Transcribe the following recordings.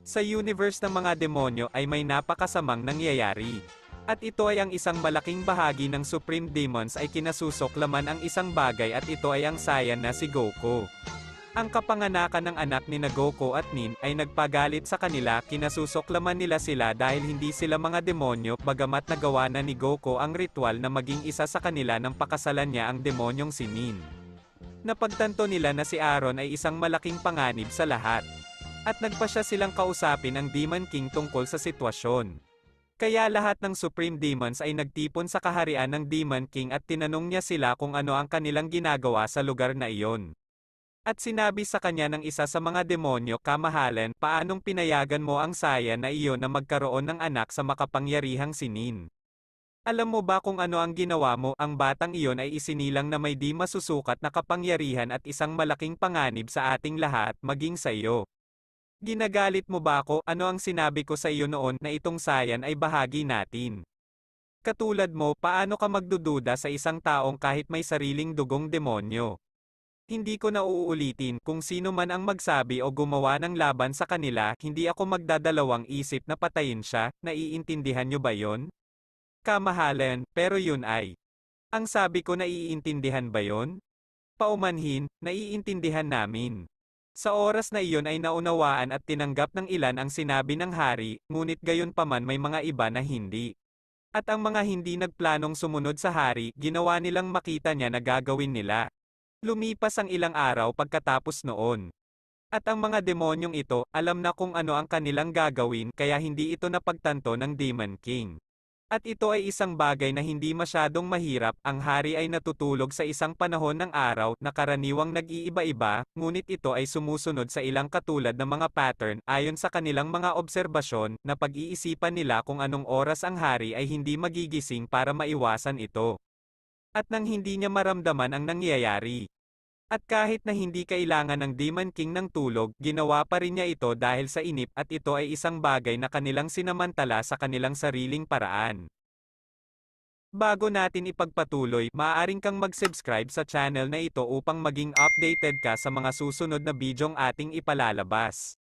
Sa universe ng mga demonyo ay may napakasamang nangyayari. At ito ay ang isang malaking bahagi ng Supreme Demons ay kinasusuklaman ang isang bagay at ito ay ang Saiyan na si Goku. Ang kapanganakan ng anak ni Goku at Nin ay nagpagalit sa kanila, kinasusuklaman nila sila dahil hindi sila mga demonyo bagamat nagawa na ni Goku ang ritual na maging isa sa kanila nang pakasalan niya ang demonyong si Nin. Napagtanto nila na si Aaron ay isang malaking panganib sa lahat. At nagpasya silang kausapin ang Demon King tungkol sa sitwasyon. Kaya lahat ng Supreme Demons ay nagtipon sa kaharian ng Demon King at tinanong niya sila kung ano ang kanilang ginagawa sa lugar na iyon. At sinabi sa kanya ng isa sa mga demonyo, "Kamahalan, paanong pinayagan mo ang Saiyan na iyon na magkaroon ng anak sa makapangyarihang si Nin? Alam mo ba kung ano ang ginawa mo? Ang batang iyon ay isinilang na may di masusukat na kapangyarihan at isang malaking panganib sa ating lahat, maging sa iyo. Ginagalit mo ba ako? Ano ang sinabi ko sa iyo noon na itong Saiyan ay bahagi natin? Katulad mo, paano ka magdududa sa isang taong kahit may sariling dugong demonyo? Hindi ko na uulitin, kung sino man ang magsabi o gumawa ng laban sa kanila, hindi ako magdadalawang isip na patayin siya, naiintindihan niyo ba yon? Kamahalan, pero yun ay. Ang sabi ko, naiintindihan ba yon? Paumanhin, naiintindihan namin. Sa oras na iyon ay naunawaan at tinanggap ng ilan ang sinabi ng hari, ngunit gayunpaman may mga iba na hindi. At ang mga hindi nagplanong sumunod sa hari, ginawa nilang makita niya na gagawin nila. Lumipas ang ilang araw pagkatapos noon. At ang mga demonyong ito, alam na kung ano ang kanilang gagawin kaya hindi ito napagtanto ng Demon King. At ito ay isang bagay na hindi masyadong mahirap, ang hari ay natutulog sa isang panahon ng araw na karaniwang nag-iiba-iba, ngunit ito ay sumusunod sa ilang katulad ng mga pattern, ayon sa kanilang mga obserbasyon, na pag-iisipan nila kung anong oras ang hari ay hindi magigising para maiwasan ito. At nang hindi niya maramdaman ang nangyayari. At kahit na hindi kailangan ng Demon King ng tulog, ginawa pa rin niya ito dahil sa inip at ito ay isang bagay na kanilang sinamantala sa kanilang sariling paraan. Bago natin ipagpatuloy, maaaring kang mag-subscribe sa channel na ito upang maging updated ka sa mga susunod na bidyong ating ipalalabas.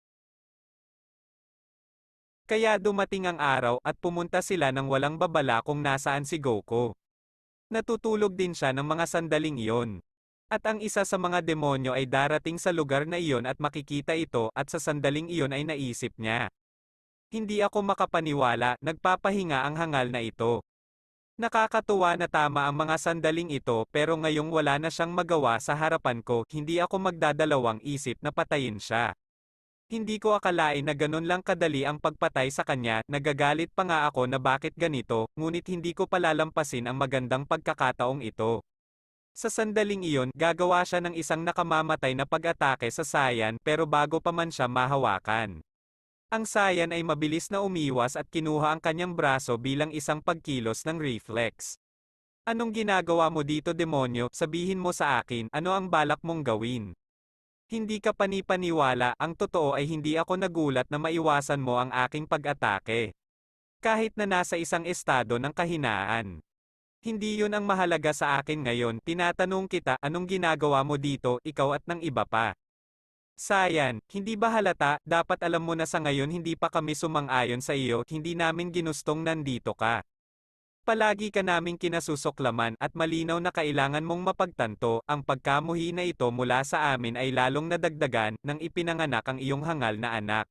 Kaya dumating ang araw at pumunta sila ng walang babala kung nasaan si Goku. Natutulog din siya ng mga sandaling iyon. At ang isa sa mga demonyo ay darating sa lugar na iyon at makikita ito at sa sandaling iyon ay naisip niya. Hindi ako makapaniwala, nagpapahinga ang hangal na ito. Nakakatuwa na tama ang mga sandaling ito pero ngayong wala na siyang magawa sa harapan ko, hindi ako magdadalawang isip na patayin siya. Hindi ko akalain na ganun lang kadali ang pagpatay sa kanya, nagagalit pa nga ako na bakit ganito, ngunit hindi ko palalampasin ang magandang pagkakataong ito. Sa sandaling iyon, gagawa siya ng isang nakamamatay na pag-atake sa Saiyan pero bago pa man siya mahawakan. Ang Saiyan ay mabilis na umiwas at kinuha ang kanyang braso bilang isang pagkilos ng reflex. Anong ginagawa mo dito, demonyo? Sabihin mo sa akin, ano ang balak mong gawin? Hindi ka panipaniwala, ang totoo ay hindi ako nagulat na maiwasan mo ang aking pag-atake. Kahit na nasa isang estado ng kahinaan. Hindi yun ang mahalaga sa akin ngayon, tinatanong kita, anong ginagawa mo dito, ikaw at ng iba pa? Saiyan, hindi ba halata, dapat alam mo na sa ngayon hindi pa kami sumang-ayon sa iyo, hindi namin ginustong nandito ka. Palagi ka naming kinasusuklaman at malinaw na kailangan mong mapagtanto, ang pagkamuhi na ito mula sa amin ay lalong nadagdagan, nang ipinanganak ang iyong hangal na anak.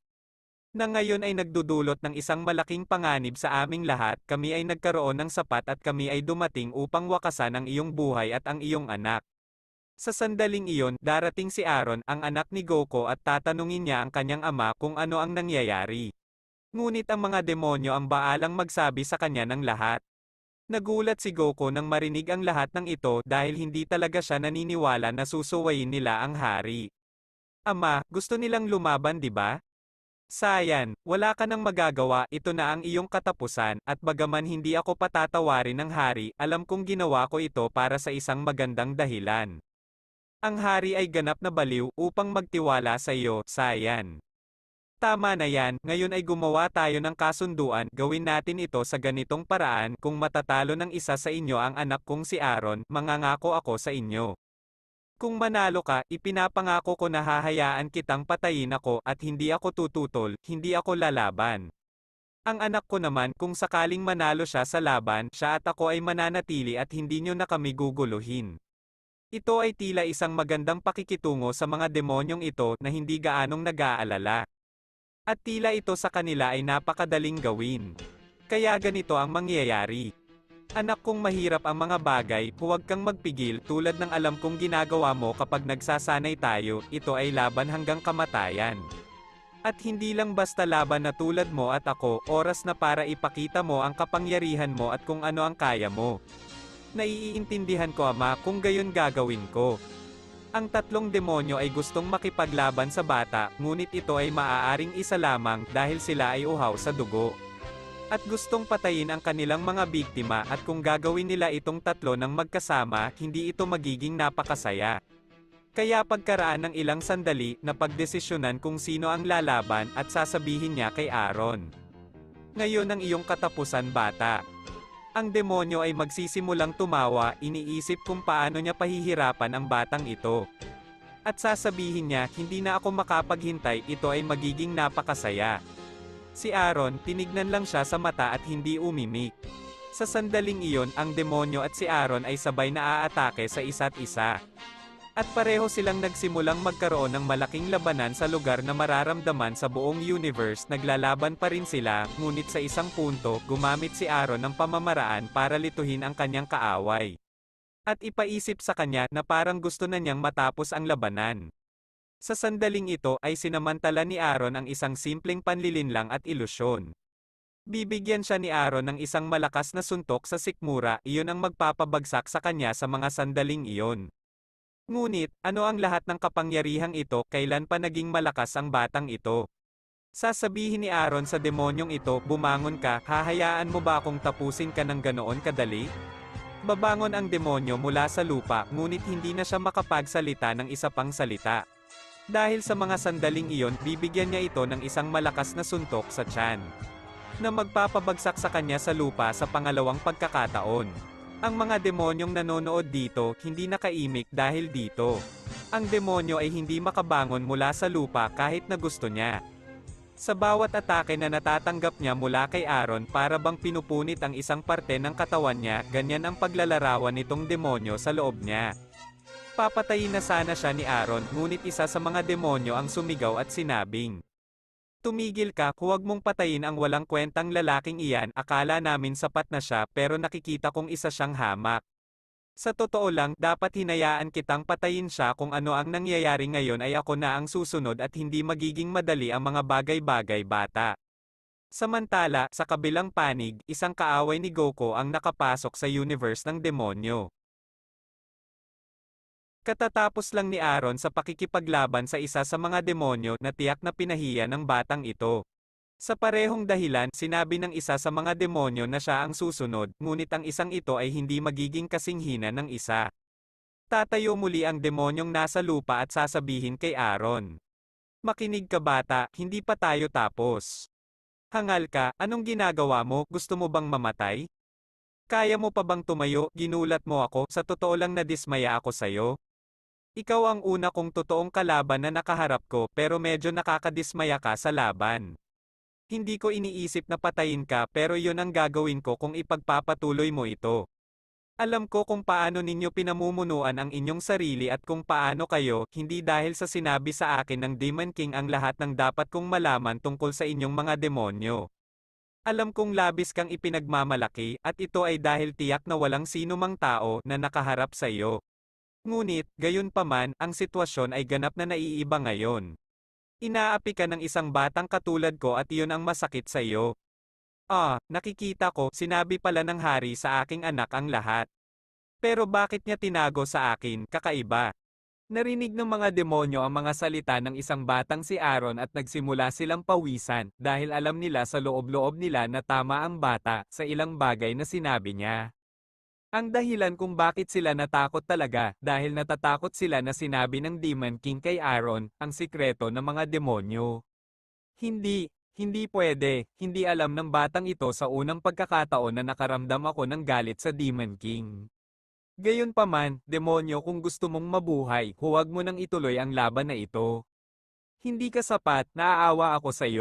Na ngayon ay nagdudulot ng isang malaking panganib sa aming lahat, kami ay nagkaroon ng sapat at kami ay dumating upang wakasan ang iyong buhay at ang iyong anak. Sa sandaling iyon, darating si Aaron, ang anak ni Goku at tatanungin niya ang kanyang ama kung ano ang nangyayari. Ngunit ang mga demonyo ang baalang magsabi sa kanya ng lahat. Nagulat si Goku nang marinig ang lahat ng ito dahil hindi talaga siya naniniwala na susuwayin nila ang hari. Ama, gusto nilang lumaban, di ba? Saiyan, wala ka nang magagawa, ito na ang iyong katapusan, at bagaman hindi ako patatawarin ng hari, alam kong ginawa ko ito para sa isang magandang dahilan. Ang hari ay ganap na baliw upang magtiwala sa iyo, Saiyan. Tama na yan, ngayon ay gumawa tayo ng kasunduan, gawin natin ito sa ganitong paraan, kung matatalo ng isa sa inyo ang anak kong si Aaron, mangangako ako sa inyo. Kung manalo ka, ipinapangako ko na hahayaan kitang patayin ako at hindi ako tututol, hindi ako lalaban. Ang anak ko naman kung sakaling manalo siya sa laban, siya at ako ay mananatili at hindi nyo na kami guguluhin. Ito ay tila isang magandang pakikitungo sa mga demonyong ito na hindi gaanong nag-aalala. At tila ito sa kanila ay napakadaling gawin. Kaya ganito ang mangyayari. Anak kong mahirap ang mga bagay, huwag kang magpigil tulad ng alam kong ginagawa mo kapag nagsasanay tayo, ito ay laban hanggang kamatayan. At hindi lang basta laban na tulad mo at ako, oras na para ipakita mo ang kapangyarihan mo at kung ano ang kaya mo. Naiintindihan ko ama kung gayon gagawin ko. Ang tatlong demonyo ay gustong makipaglaban sa bata, ngunit ito ay maaaring isa lamang dahil sila ay uhaw sa dugo. At gustong patayin ang kanilang mga biktima at kung gagawin nila itong tatlo ng magkasama, hindi ito magiging napakasaya. Kaya pagkaraan ng ilang sandali, napagdesisyonan kung sino ang lalaban at sasabihin niya kay Aaron. Ngayon ang iyong katapusan bata. Ang demonyo ay magsisimulang tumawa, iniisip kung paano niya pahihirapan ang batang ito. At sasabihin niya, hindi na ako makapaghintay, ito ay magiging napakasaya. Si Aaron, tinignan lang siya sa mata at hindi umimik. Sa sandaling iyon, ang demonyo at si Aaron ay sabay na aatake sa isa't isa. At pareho silang nagsimulang magkaroon ng malaking labanan sa lugar na mararamdaman sa buong universe. Naglalaban pa rin sila, ngunit sa isang punto, gumamit si Aaron ng pamamaraan para lituhin ang kanyang kaaway. At ipaisip sa kanya na parang gusto na niyang matapos ang labanan. Sa sandaling ito ay sinamantala ni Aaron ang isang simpleng panlilinlang at ilusyon. Bibigyan siya ni Aaron ng isang malakas na suntok sa sikmura, iyon ang magpapabagsak sa kanya sa mga sandaling iyon. Ngunit, ano ang lahat ng kapangyarihang ito, kailan pa naging malakas ang batang ito? Sasabihin ni Aaron sa demonyong ito, bumangon ka, hahayaan mo ba akong tapusin ka ng ganoon kadali? Babangon ang demonyo mula sa lupa, ngunit hindi na siya makapagsalita ng isa pang salita. Dahil sa mga sandaling iyon, bibigyan niya ito ng isang malakas na suntok sa tiyan, na magpapabagsak sa kanya sa lupa sa pangalawang pagkakataon. Ang mga demonyong nanonood dito, hindi nakaimik dahil dito. Ang demonyo ay hindi makabangon mula sa lupa kahit na gusto niya. Sa bawat atake na natatanggap niya mula kay Aaron, para bang pinupunit ang isang parte ng katawan niya, ganyan ang paglalarawan nitong demonyo sa loob niya. Papatayin na sana siya ni Aaron, ngunit isa sa mga demonyo ang sumigaw at sinabing, "Tumigil ka, huwag mong patayin ang walang kwentang lalaking iyan, akala namin sapat na siya pero nakikita kong isa siyang hamak. Sa totoo lang, dapat hinayaan kitang patayin siya kung ano ang nangyayari ngayon ay ako na ang susunod at hindi magiging madali ang mga bagay-bagay bata." Samantala, sa kabilang panig, isang kaaway ni Goku ang nakapasok sa universe ng demonyo. Katatapos lang ni Aaron sa pakikipaglaban sa isa sa mga demonyo na tiyak na pinahiya ng batang ito. Sa parehong dahilan, sinabi ng isa sa mga demonyo na siya ang susunod, ngunit ang isang ito ay hindi magiging kasing hina ng isa. Tatayo muli ang demonyong nasa lupa at sasabihin kay Aaron, "Makinig ka bata, hindi pa tayo tapos. Hangal ka, anong ginagawa mo, gusto mo bang mamatay? Kaya mo pa bang tumayo, ginulat mo ako, sa totoo lang nadismaya ako sa'yo. Ikaw ang una kong totoong kalaban na nakaharap ko pero medyo nakakadismaya ka sa laban. Hindi ko iniisip na patayin ka pero yun ang gagawin ko kung ipagpapatuloy mo ito. Alam ko kung paano ninyo pinamumunuan ang inyong sarili at kung paano kayo, hindi dahil sa sinabi sa akin ng Demon King ang lahat ng dapat kong malaman tungkol sa inyong mga demonyo. Alam kong labis kang ipinagmamalaki at ito ay dahil tiyak na walang sino mang tao na nakaharap sa iyo. Ngunit, gayunpaman, ang sitwasyon ay ganap na naiiba ngayon. Inaapi ka ng isang batang katulad ko at iyon ang masakit sa iyo. Nakikita ko, sinabi pala ng hari sa aking anak ang lahat. Pero bakit niya tinago sa akin, kakaiba? Narinig ng mga demonyo ang mga salita ng isang batang si Aaron at nagsimula silang pawisan, dahil alam nila sa loob-loob nila na tama ang bata sa ilang bagay na sinabi niya. Ang dahilan kung bakit sila natakot talaga, dahil natatakot sila na sinabi ng Demon King kay Aaron, ang sikreto ng mga demonyo. Hindi pwede, hindi alam ng batang ito sa unang pagkakataon na nakaramdam ako ng galit sa Demon King. Gayunpaman, demonyo, kung gusto mong mabuhay, huwag mo nang ituloy ang laban na ito. Hindi ka sapat, naaawa ako sa iyo.